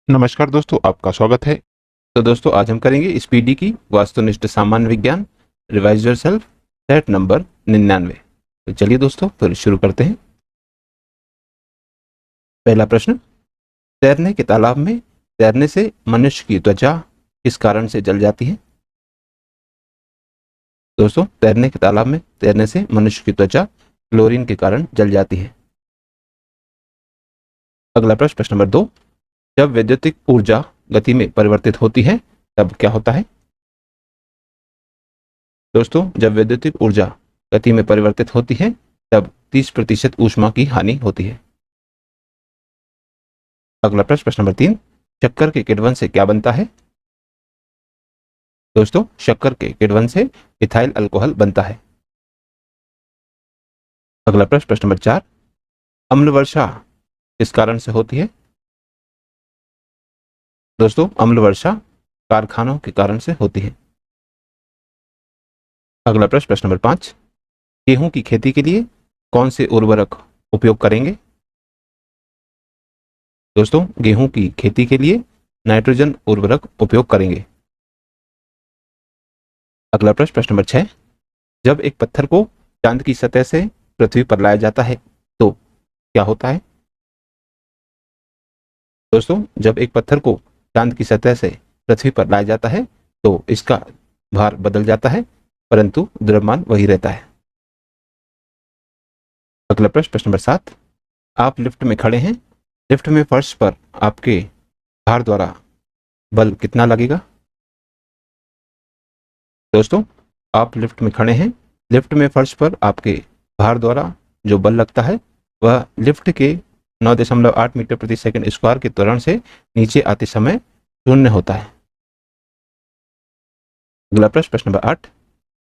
नमस्कार दोस्तों, आपका स्वागत है। तो दोस्तों, आज हम करेंगे स्पीडी की वास्तुनिष्ठ सामान्य विज्ञान रिवाइज योरसेल्फ सेट नंबर 99। तो चलिए दोस्तों, फिर शुरू करते हैं। पहला प्रश्न, तैरने के तालाब में तैरने से मनुष्य की त्वचा किस कारण से जल जाती है? दोस्तों, तैरने के तालाब में तैरने से मनुष्य की त्वचा क्लोरीन के कारण जल जाती है। अगला प्रश्न, प्रश्न नंबर 2, जब वैद्युतिक ऊर्जा गति में परिवर्तित होती है तब क्या होता है? दोस्तों, जब वैद्युतिक ऊर्जा गति में परिवर्तित होती है तब 30% ऊष्मा की हानि होती है। अगला प्रश्न, प्रश्न नंबर 3, शक्कर के किण्वन से क्या बनता है? दोस्तों, शक्कर के किण्वन से इथाइल अल्कोहल बनता है। अगला प्रश्न, प्रश्न नंबर 4, अम्ल वर्षा किस कारण से होती है? दोस्तों, अम्ल वर्षा कारखानों के कारण से होती है। अगला प्रश्न, प्रश्न नंबर 5, गेहूं की खेती के लिए कौन से उर्वरक उपयोग करेंगे? दोस्तों, गेहूं की खेती के लिए नाइट्रोजन उर्वरक उपयोग करेंगे। अगला प्रश्न, प्रश्न नंबर 6, जब एक पत्थर को चांद की सतह से पृथ्वी पर लाया जाता है तो क्या होता है? दोस्तों, जब एक पत्थर को चांद की सतह से पृथ्वी पर लाया जाता है तो इसका भार बदल जाता है, परंतु द्रव्यमान वही रहता है। अगला प्रश्न, प्रश्न नंबर 7, आप लिफ्ट में खड़े हैं, लिफ्ट में फर्श पर आपके भार द्वारा बल कितना लगेगा? दोस्तों, आप लिफ्ट में खड़े हैं, लिफ्ट में फर्श पर आपके भार द्वारा जो बल लगता है वह लिफ्ट के 9.8 मीटर प्रति सेकंड स्क्वायर के त्वरण से नीचे आते समय शून्य होता है। अगला प्रश्न, प्रश्न नंबर 8,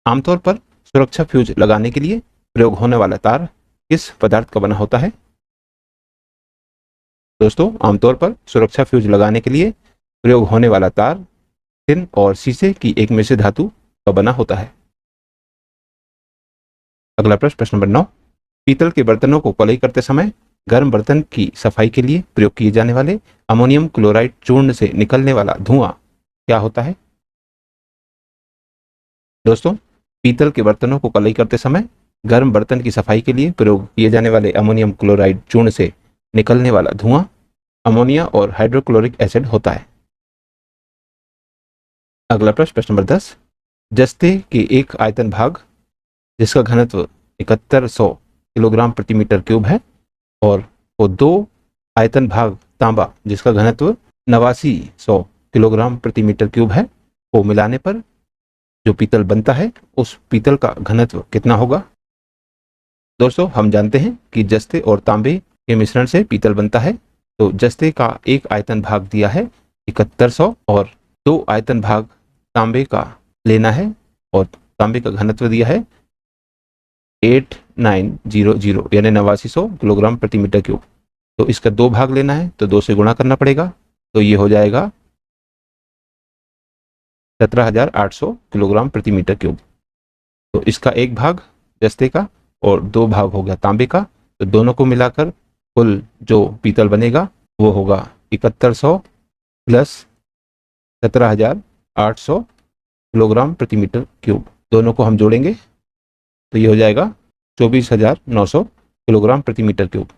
आमतौर पर सुरक्षा फ्यूज लगाने के लिए प्रयोग होने वाला तार किस पदार्थ का बना होता है? दोस्तों, आमतौर पर सुरक्षा फ्यूज लगाने के लिए प्रयोग होने वाला तार टिन और शीशे की एक मिश्र धातु का बना होता है। अगला प्रश्न, प्रश्न नंबर 9, पीतल के बर्तनों को कलई करते समय गर्म बर्तन की सफाई के लिए प्रयोग किए जाने वाले अमोनियम क्लोराइड चूर्ण से निकलने वाला धुआं क्या होता है? दोस्तों, पीतल के बर्तनों को कलई करते समय गर्म बर्तन की सफाई के लिए प्रयोग किए जाने वाले अमोनियम क्लोराइड चूर्ण से निकलने वाला धुआं अमोनिया और हाइड्रोक्लोरिक एसिड होता है। अगला प्रश्न, प्रश्न नंबर 10, जस्ते के एक आयतन भाग जिसका घनत्व 7100 किलोग्राम प्रति मीटर क्यूब है और वो दो आयतन भाग तांबा जिसका घनत्व 8900 किलोग्राम प्रति मीटर क्यूब है को मिलाने पर जो पीतल बनता है उस पीतल का घनत्व कितना होगा? दोस्तों, हम जानते हैं कि जस्ते और तांबे के मिश्रण से पीतल बनता है, तो जस्ते का एक आयतन भाग दिया है 7100 और दो आयतन भाग तांबे का लेना है और तांबे का घनत्व दिया है 8900 यानी 8900 किलोग्राम प्रति मीटर क्यूब। तो इसका दो भाग लेना है तो 2 से गुणा करना पड़ेगा, तो ये हो जाएगा 17,800 किलोग्राम प्रति मीटर क्यूब। तो इसका एक भाग जस्ते का और दो भाग हो गया तांबे का, तो दोनों को मिलाकर कुल जो पीतल बनेगा वो होगा 7100 प्लस 17,800 किलोग्राम प्रति मीटर क्यूब। दोनों को हम जोड़ेंगे तो ये हो जाएगा 24,900 किलोग्राम प्रति मीटर क्यूब।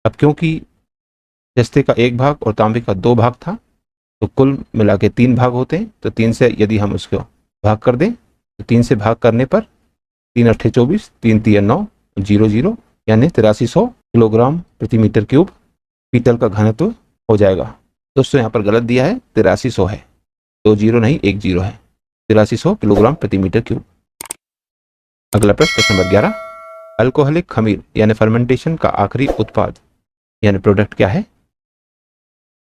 अब क्योंकि जस्ते का एक भाग और तांबे का दो भाग था तो कुल मिला के 3 भाग होते हैं, तो 3 से यदि हम उसको भाग कर दें तो 3 से भाग करने पर 3 अट्ठे 24, 3 तिया 9, 00 यानी 8300 किलोग्राम प्रति मीटर क्यूब पीतल का घनत्व हो जाएगा। दोस्तों, यहाँ पर गलत दिया है, 8300 है, 2 जीरो नहीं 1 जीरो है, 8300 किलोग्राम प्रति मीटर क्यूब। अगला प्रश्न, प्रश्न नंबर 11, अल्कोहलिक खमीर यानी फर्मेंटेशन का आखिरी उत्पाद यानी प्रोडक्ट क्या है?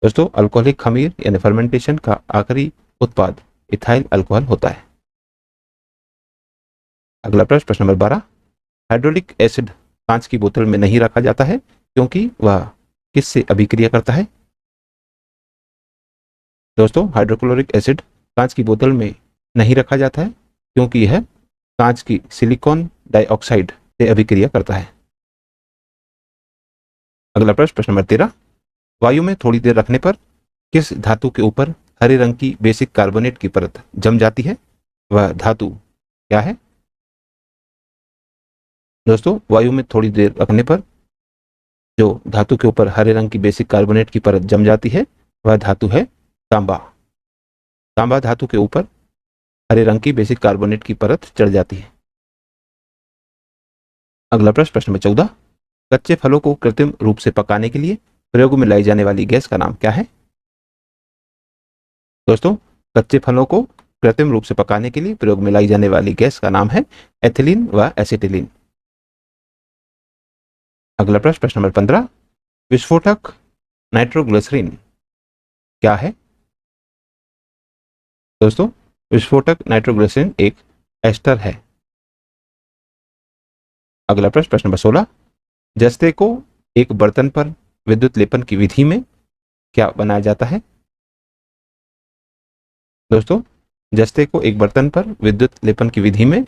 दोस्तों, अल्कोहलिक खमीर यानी फर्मेंटेशन का आखिरी उत्पाद इथाइल अल्कोहल होता है। अगला प्रश्न, प्रश्न नंबर 12, हाइड्रोलिक एसिड कांच की बोतल में नहीं रखा जाता है क्योंकि वह किससे अभिक्रिया करता है? दोस्तों, हाइड्रोक्लोरिक एसिड कांच की बोतल में नहीं रखा जाता है क्योंकि यह कांच की सिलिकॉन डाइऑक्साइड से अभिक्रिया करता है। अगला प्रश्न, प्रश्न नंबर 13, वायु में थोड़ी देर रखने पर किस धातु के ऊपर हरे रंग की बेसिक कार्बोनेट की परत जम जाती है, वह धातु क्या है? दोस्तों, वायु में थोड़ी देर रखने पर जो धातु के ऊपर हरे रंग की बेसिक कार्बोनेट की परत जम जाती है, वह धातु है तांबा। तांबा धातु के ऊपर हरे रंग की बेसिक कार्बोनेट की परत चढ़ जाती है। अगला प्रश्न, प्रश्न नंबर 14, कच्चे फलों को कृत्रिम रूप से पकाने के लिए प्रयोग में लाई जाने वाली गैस का नाम क्या है? दोस्तों, कच्चे फलों को कृत्रिम रूप से पकाने के लिए प्रयोग में लाई जाने वाली गैस का नाम है एथिलीन व एसिटिलीन। अगला प्रश्न, प्रश्न नंबर 15, विस्फोटक नाइट्रोग्लिसरीन क्या है? दोस्तों, विस्फोटक नाइट्रोग्लिसरीन एक एस्टर है। अगला प्रश्न, प्रश्न नंबर 16, जस्ते को एक बर्तन पर विद्युत लेपन की विधि में क्या बनाया जाता है? दोस्तों, जस्ते को एक बर्तन पर विद्युत लेपन की विधि में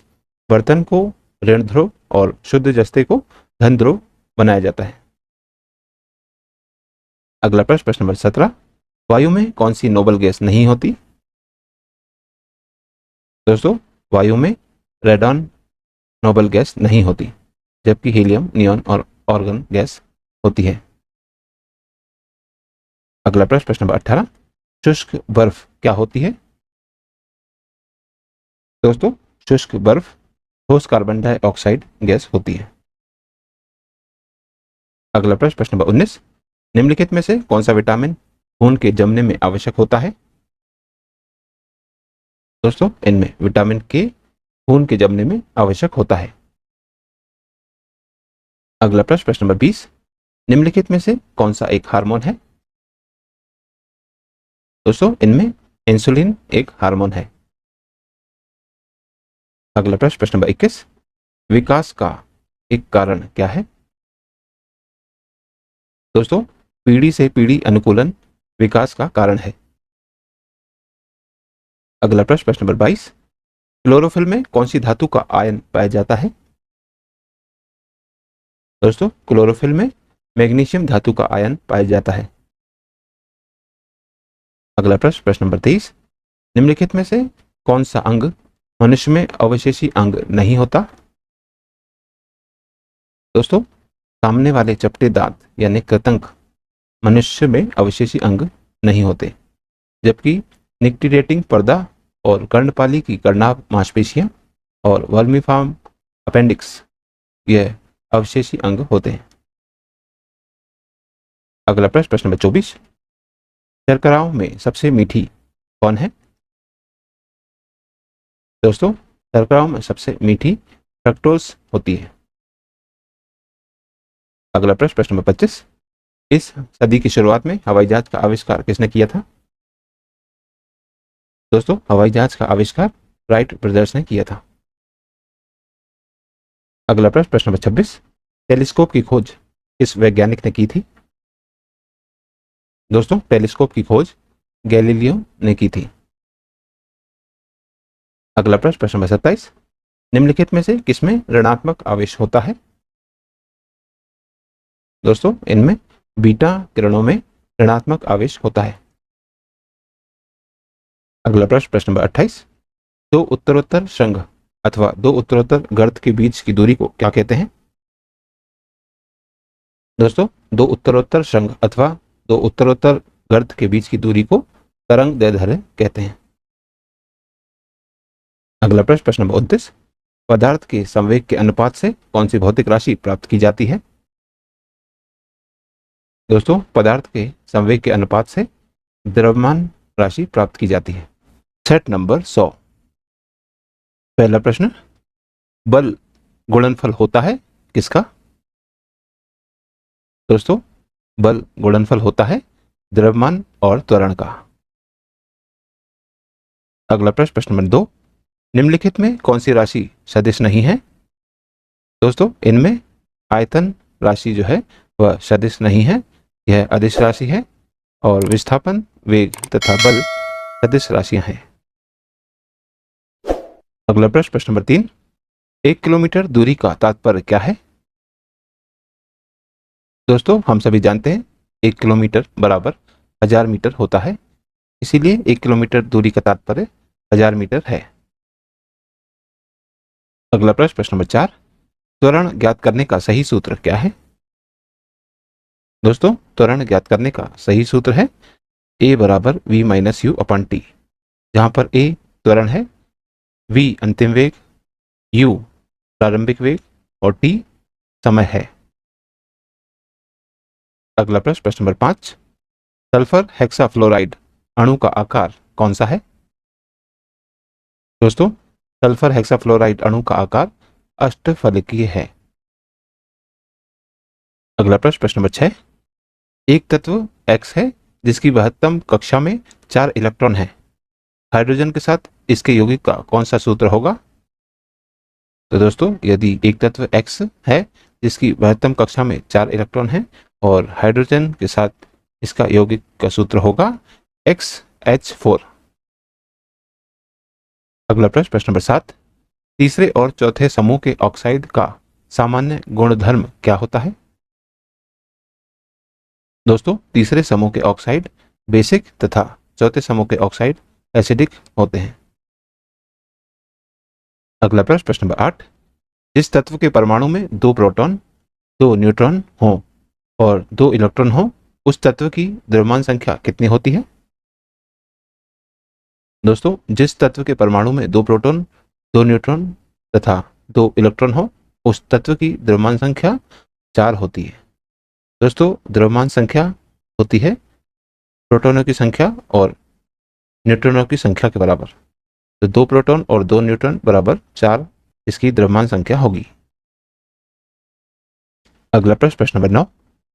बर्तन को ऋण ध्रुव और शुद्ध जस्ते को धन ध्रुव बनाया जाता है। अगला प्रश्न, प्रश्न नंबर 17, वायु में कौन सी नोबल गैस नहीं होती? दोस्तों, वायु में रेडॉन नोबल गैस नहीं होती, जबकि हीलियम, नियॉन और ऑर्गन गैस होती है। अगला प्रश्न, प्रश्न नंबर 18, शुष्क बर्फ क्या होती है? दोस्तों, शुष्क बर्फ ठोस कार्बन डाइऑक्साइड गैस होती है। अगला प्रश्न, प्रश्न नंबर 19, निम्नलिखित में से कौन सा विटामिन खून के जमने में आवश्यक होता है? दोस्तों, इनमें विटामिन के खून के जमने में आवश्यक होता है। अगला प्रश्न, प्रश्न नंबर 20, निम्नलिखित में से कौन सा एक हार्मोन है? दोस्तों, इनमें इंसुलिन एक हार्मोन है। अगला प्रश्न, प्रश्न नंबर 21, विकास का एक कारण क्या है? दोस्तों, पीढ़ी से पीढ़ी अनुकूलन विकास का कारण है। अगला प्रश्न, प्रश्न नंबर 22, क्लोरोफिल में कौन सी धातु का आयन पाया जाता है? दोस्तों, क्लोरोफिल में मैग्नीशियम धातु का आयन पाया जाता है। अगला प्रश्न, प्रश्न नंबर 23, निम्नलिखित में से कौन सा अंग मनुष्य में अवशेषी अंग नहीं होता? दोस्तों, सामने वाले चपटे दांत यानी कृतंक मनुष्य में अवशेषी अंग नहीं होते, जबकि निक्टिडेटिंग पर्दा और कर्णपाली की कर्णाभ मांसपेशियां और वर्मीफॉर्म अपेंडिक्स यह अवशेषी अंग होते हैं। अगला प्रश्न, प्रश्न नंबर 24, शर्कराओं में सबसे मीठी कौन है? दोस्तों, शर्कराओं में सबसे मीठी फ्रक्टोज होती है। अगला प्रश्न, प्रश्न नंबर 25, इस सदी की शुरुआत में हवाई जहाज का आविष्कार किसने किया था? दोस्तों, हवाई जहाज का आविष्कार राइट ब्रदर्स ने किया था। अगला प्रश्न, प्रश्न नंबर 26, टेलीस्कोप की खोज किस वैज्ञानिक ने की थी? दोस्तों, टेलीस्कोप की खोज गैलीलियो ने की थी। अगला प्रश्न, प्रश्न नंबर 27, निम्नलिखित में से किसमें ऋणात्मक आवेश होता है? दोस्तों, इनमें बीटा किरणों में ऋणात्मक आवेश होता है। अगला प्रश्न, प्रश्न नंबर 28, दो उत्तरोत्तर श्रृंग अथवा दो उत्तरोत्तर गर्त के बीच की दूरी को क्या कहते हैं? दोस्तों, दो उत्तरोत्तर श्रृंग अथवा दो उत्तरोत्तर गर्त के बीच की दूरी को तरंग दैर्ध्य कहते हैं। अगला प्रश्न, प्रश्न नंबर 29, पदार्थ के संवेग के अनुपात से कौन सी भौतिक राशि प्राप्त की जाती है? दोस्तों, पदार्थ के संवेग के अनुपात से द्रव्यमान राशि प्राप्त की जाती है। सेट नंबर 100, पहला प्रश्न, बल गुणनफल होता है किसका? दोस्तों, बल गुणनफल होता है द्रव्यमान और त्वरण का। अगला प्रश्न, प्रश्न नंबर 2, निम्नलिखित में कौन सी राशि सदिश नहीं है? दोस्तों, इनमें आयतन राशि जो है वह सदिश नहीं है, यह अदिश राशि है, और विस्थापन, वेग तथा बल सदिश राशियां हैं। अगला प्रश्न, प्रश्न नंबर 3, 1 किलोमीटर दूरी का तात्पर्य क्या है? दोस्तों, हम सभी जानते हैं 1 किलोमीटर बराबर 1000 मीटर होता है, इसीलिए 1 किलोमीटर दूरी का तात्पर्य 1000 मीटर है। अगला प्रश्न, प्रश्न नंबर 4, त्वरण ज्ञात करने का सही सूत्र क्या है? दोस्तों, त्वरण ज्ञात करने का सही सूत्र है a बराबर v minus you upon T, जहां पर a त्वरण है, v अंतिम वेग, u प्रारंभिक वेग और t समय है। अगला प्रश्न, प्रश्न नंबर 5, सल्फर हेक्साफ्लोराइड अणु का आकार कौन सा है? दोस्तों, सल्फर हेक्साफ्लोराइड अणु का आकार अष्टफलकीय है। अगला प्रश्न, प्रश्न नंबर 6, एक तत्व X है जिसकी महत्तम कक्षा में 4 इलेक्ट्रॉन है, हाइड्रोजन के साथ इसके यौगिक का कौन सा सूत्र होगा? तो दोस्तों, यदि एक तत्व X है जिसकी महत्तम कक्षा में 4 इलेक्ट्रॉन है और हाइड्रोजन के साथ इसका यौगिक का सूत्र होगा XH4। अगला प्रश्न, प्रश्न नंबर 7, तीसरे और चौथे समूह के ऑक्साइड का सामान्य गुणधर्म क्या होता है? दोस्तों, तीसरे समूह के ऑक्साइड बेसिक तथा चौथे समूह के ऑक्साइड एसिडिक होते हैं। अगला प्रश्न, प्रश्न नंबर 8, जिस तत्व के परमाणु में 2 प्रोटॉन 2 न्यूट्रॉन हो और 2 इलेक्ट्रॉन हो, उस तत्व की द्रव्यमान संख्या कितनी होती है? दोस्तों, जिस तत्व के परमाणु में 2 प्रोटॉन 2 न्यूट्रॉन तथा 2 इलेक्ट्रॉन हो, उस तत्व की द्रव्यमान संख्या 4 होती है। दोस्तों, द्रव्यमान संख्या होती है प्रोटॉनों की संख्या और न्यूट्रॉनों की संख्या के बराबर, तो 2 प्रोटॉन और 2 न्यूट्रॉन बराबर 4 इसकी द्रव्यमान संख्या होगी। अगला प्रश्न, प्रश्न नंबर 9,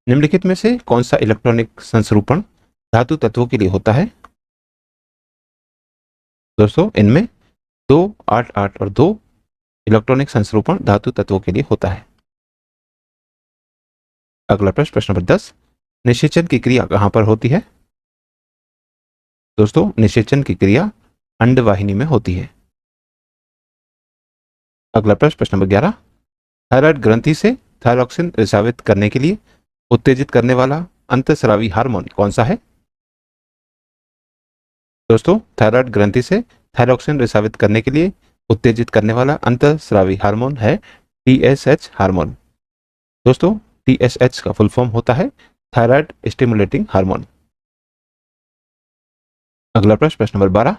निम्नलिखित में से कौन सा इलेक्ट्रॉनिक संसरूपण धातु तत्वों के लिए होता है? दोस्तों, इनमें 2 8 8 और 2 इलेक्ट्रॉनिक संसरूपण धातु तत्वों के लिए होता है। अगला प्रश्न, प्रश्न नंबर 10, निषेचन की क्रिया कहां पर होती है? दोस्तों, निषेचन की क्रिया अंडवाहिनी में होती है। अगला प्रश्न, प्रश्न नंबर 11, थायराइड ग्रंथि से थायरॉक्सिन रिसावित करने के लिए उत्तेजित करने वाला अंतःस्रावी हार्मोन कौन सा है? दोस्तों, थायराइड ग्रंथि से थायरॉक्सिन रिसावित करने के लिए उत्तेजित करने वाला अंतःस्रावी हार्मोन है TSH हार्मोन। दोस्तों, TSH का फुल फॉर्म होता है थायराइड स्टिमुलेटिंग हार्मोन। अगला प्रश्न, प्रश्न नंबर 12,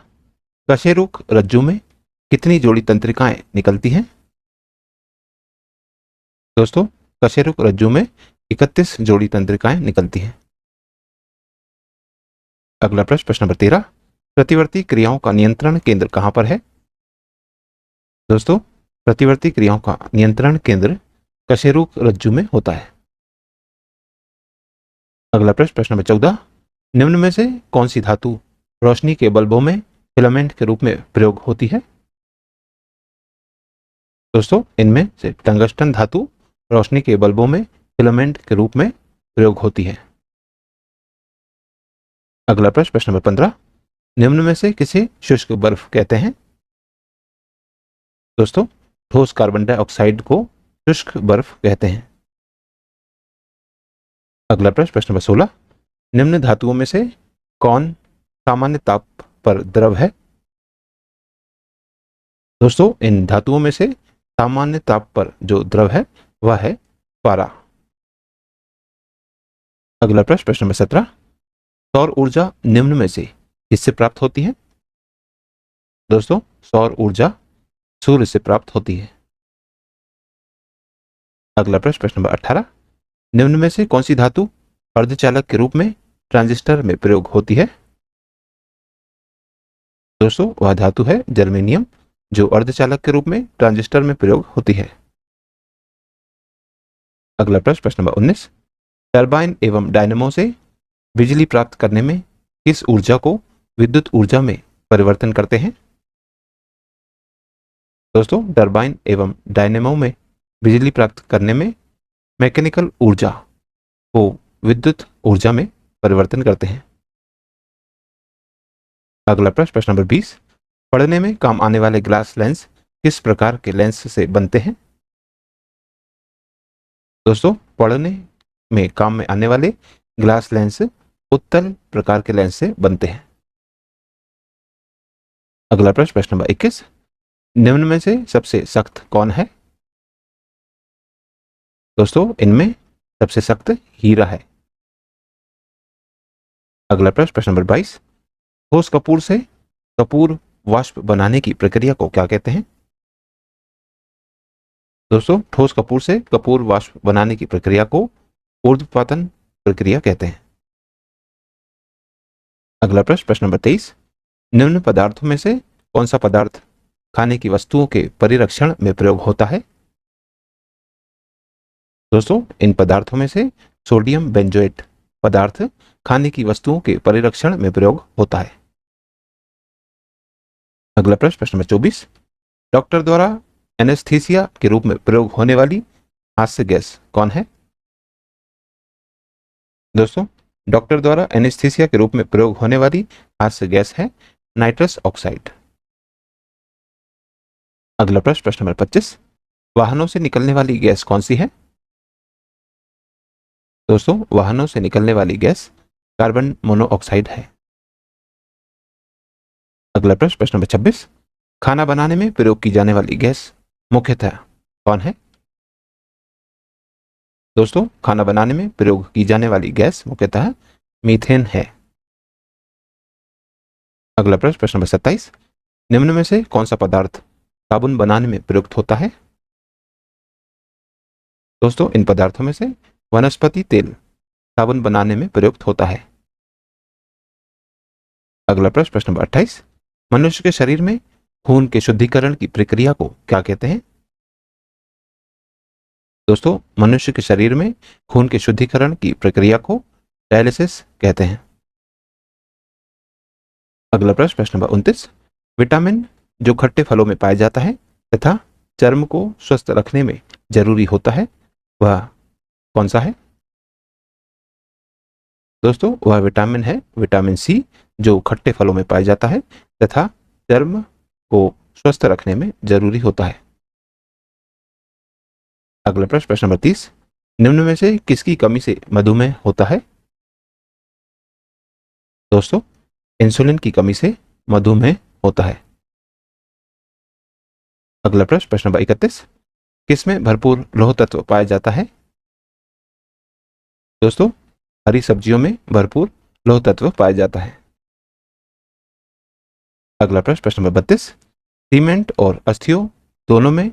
कशेरुक रज्जु में कितनी जोड़ी तंत्रिकाएं निकलती हैं? दोस्तों, कशेरुक रज्जु में 31 जोड़ी तंत्रिकाएं निकलती हैं। अगला प्रश्न, प्रश्न नंबर 13, प्रतिवर्ती क्रियाओं का नियंत्रण केंद्र कहां पर है? दोस्तों, प्रतिवर्ती क्रियाओं का नियंत्रण केंद्र कशेरुक रज्जु में होता है। अगला प्रश्न, प्रश्न नंबर 14, निम्न में से कौन सी धातु रोशनी के बल्बों में फिलामेंट के रूप में प्रयोग होती है? दोस्तों, इनमें से टंगस्टन धातु रोशनी के बल्बों में फिलामेंट के रूप में प्रयोग होती है। अगला प्रश्न, प्रश्न नंबर 15, निम्न में से किसे शुष्क बर्फ कहते हैं? दोस्तों, ठोस कार्बन डाइऑक्साइड को शुष्क बर्फ कहते हैं। अगला प्रश्न, प्रश्न नंबर 16, निम्न धातुओं में से कौन सामान्य ताप पर द्रव है? दोस्तों, इन धातुओं में से सामान्य ताप पर जो द्रव है वह है पारा। अगला प्रश्न, प्रश्न नंबर 17, सौर ऊर्जा निम्न में से किससे प्राप्त होती है? दोस्तों, सौर ऊर्जा सूर्य से प्राप्त होती है। अगला प्रश्न, प्रश्न नंबर 18, निम्न में से कौन सी धातु अर्धचालक के रूप में ट्रांजिस्टर में प्रयोग होती है? दोस्तों, वह धातु है जर्मेनियम, जो अर्धचालक के रूप में ट्रांजिस्टर में प्रयोग होती है। अगला प्रश्न, प्रश्न नंबर 19, टरबाइन एवं डायनेमो से बिजली प्राप्त करने में किस ऊर्जा को विद्युत ऊर्जा में परिवर्तन करते हैं? दोस्तों, टरबाइन एवं डायनेमो में बिजली प्राप्त करने में मैकेनिकल ऊर्जा को विद्युत ऊर्जा में परिवर्तन करते हैं। अगला प्रश्न, प्रश्न नंबर 20, पढ़ने में काम आने वाले ग्लास लेंस किस प्रकार के लेंस से बनते हैं? दोस्तों, पढ़ने में काम में आने वाले ग्लास लेंस उत्तल प्रकार के लेंस से बनते हैं। अगला प्रश्न, प्रश्न नंबर 21, निम्न में से सबसे सख्त कौन है? दोस्तों, इनमें सबसे सख्त हीरा है। अगला प्रश्न, प्रश्न नंबर 22, ठोस कपूर से कपूर वाष्प बनाने की प्रक्रिया को क्या कहते हैं? दोस्तों, ठोस कपूर से कपूर वाष्प बनाने की प्रक्रिया को ऊर्ध्वपातन प्रक्रिया कहते हैं। अगला प्रश्न, प्रश्न नंबर 23, निम्न पदार्थों में से कौन सा पदार्थ खाने की वस्तुओं के परिरक्षण में प्रयोग होता है? दोस्तों, इन पदार्थों में से सोडियम बेंजोएट पदार्थ खाने की वस्तुओं के परिरक्षण में प्रयोग होता है। अगला प्रश्न, प्रश्न नंबर 24, डॉक्टर द्वारा एनेस्थीसिया के रूप में प्रयोग होने वाली हास्य गैस कौन है? दोस्तों, डॉक्टर द्वारा एनेस्थीसिया के रूप में प्रयोग होने वाली हास्य गैस है नाइट्रस ऑक्साइड। अगला प्रश्न, प्रश्न नंबर 25, वाहनों से निकलने वाली गैस कौन सी है? दोस्तों, वाहनों से निकलने वाली गैस कार्बन मोनोऑक्साइड है। अगला प्रश्न, प्रश्न नंबर 26, खाना बनाने में प्रयोग की जाने वाली गैस मुख्यतः कौन है? दोस्तों, खाना बनाने में प्रयोग की जाने वाली गैस मुख्यतः मीथेन है। अगला प्रश्न, प्रश्न नंबर 27, निम्न में से कौन सा पदार्थ साबुन बनाने में प्रयुक्त होता है? दोस्तों, इन पदार्थों में से वनस्पति तेल साबुन बनाने में प्रयुक्त होता है। अगला प्रश्न, प्रश्न नंबर 28, मनुष्य के शरीर में खून के शुद्धिकरण की प्रक्रिया को क्या कहते हैं? दोस्तों, मनुष्य के शरीर में खून के शुद्धिकरण की प्रक्रिया को डायलिसिस कहते हैं। अगला प्रश्न, प्रश्न नंबर 29, विटामिन जो खट्टे फलों में पाया जाता है तथा चर्म को स्वस्थ रखने में जरूरी होता है, वह कौन सा है? दोस्तों, वह विटामिन है विटामिन सी, जो खट्टे फलों में पाया जाता है तथा चर्म को स्वस्थ रखने में जरूरी होता है। अगला प्रश्न, प्रश्न नंबर 30, निम्न में से किसकी कमी से मधुमेह होता है? दोस्तों, इंसुलिन की कमी से मधुमेह होता है। अगला प्रश्न, प्रश्न नंबर 31, किसमें भरपूर लौह तत्व पाया जाता है? दोस्तों, हरी सब्जियों में भरपूर लौह तत्व पाया जाता है। अगला प्रश्न, प्रश्न नंबर 32, सीमेंट और अस्थियों दोनों में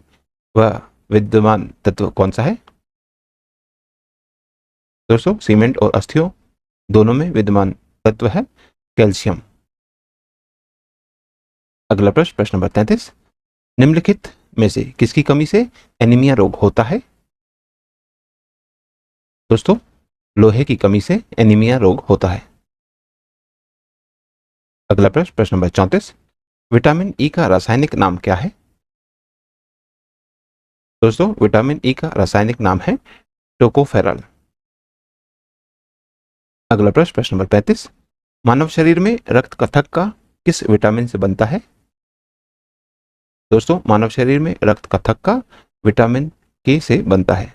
वह विद्यमान तत्व कौन सा है? दोस्तों, सीमेंट और अस्थियों दोनों में विद्यमान तत्व है कैल्शियम। अगला प्रश्न, प्रश्न नंबर 33, निम्नलिखित में से किसकी कमी से एनीमिया रोग होता है? दोस्तों, लोहे की कमी से एनीमिया रोग होता है। अगला प्रश्न, प्रश्न नंबर 34, विटामिन ई का रासायनिक नाम क्या है? दोस्तों, विटामिन ई का रासायनिक नाम है टोकोफेरॉल। अगला प्रश्न, प्रश्न नंबर 35, मानव शरीर में रक्त कथक का किस विटामिन से बनता है? दोस्तों, मानव शरीर में रक्त कथक का विटामिन के से बनता है।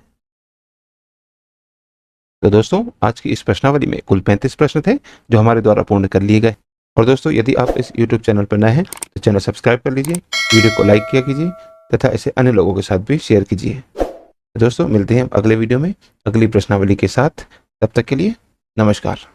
तो दोस्तों, आज की इस प्रश्नावली में कुल 35 प्रश्न थे जो हमारे द्वारा पूर्ण कर लिए गए। और दोस्तों, यदि आप इस YouTube चैनल पर नए हैं तो चैनल सब्सक्राइब कर लीजिए, वीडियो को लाइक किया कीजिए तथा ऐसे अन्य लोगों के साथ भी शेयर कीजिए। दोस्तों, मिलते हैं अगले वीडियो में अगली प्रश्नावली के साथ। तब तक के लिए नमस्कार।